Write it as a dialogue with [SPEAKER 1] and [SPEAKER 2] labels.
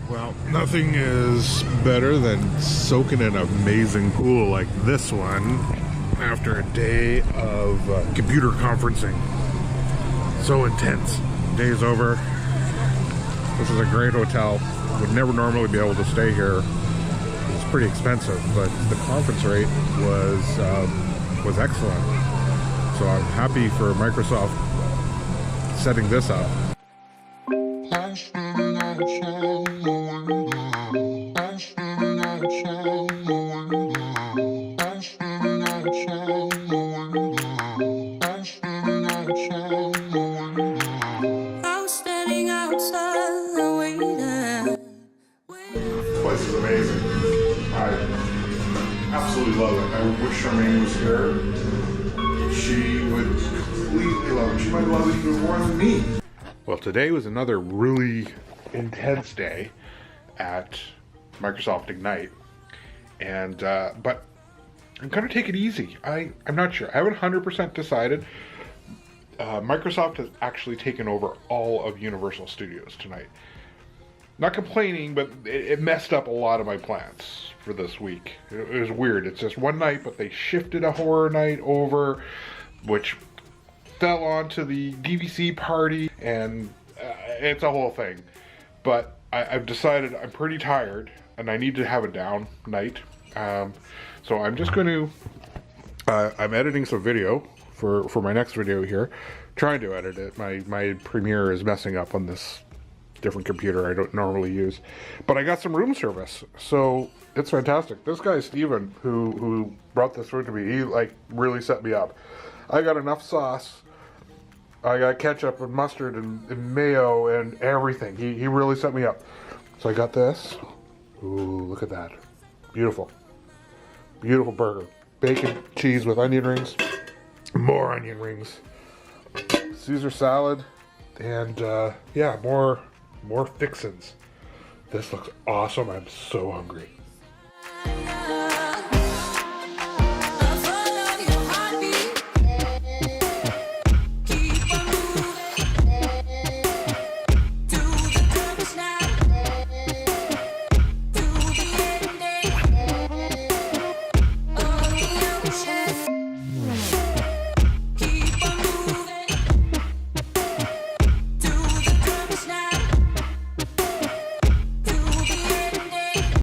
[SPEAKER 1] Well, nothing is better than soaking in an amazing pool like this one after a day of computer conferencing. So intense. Day's over. This is a great hotel. Would never normally be able to stay here. It's pretty expensive, but the conference rate was excellent. So I'm happy for Microsoft setting this up. This place is amazing. I absolutely love it. I wish Charmaine was here. She would completely love it. She might love it even more than me. Well, today was another really intense day at Microsoft Ignite. And, but I'm going to take it easy. I'm not sure. I haven't 100% decided. Microsoft has actually taken over all of Universal Studios tonight. Not complaining, but it messed up a lot of my plans for this week. It was weird. It's just one night, but they shifted a horror night over, which fell onto the DVC party, and it's a whole thing. But I've decided I'm pretty tired, and I need to have a down night. So I'm just going to, I'm editing some video for my next video here. Trying to edit it. My Premiere is messing up on this different computer I don't normally use, but I got some room service, so it's fantastic. This guy Steven who brought this food to me, he like really set me up. I got enough sauce, I got ketchup and mustard and mayo and everything. He really set me up. So I got this. Ooh, look at that, beautiful burger, bacon cheese with onion rings, more onion rings, Caesar salad, and yeah, more fixins. This looks awesome. I'm so hungry.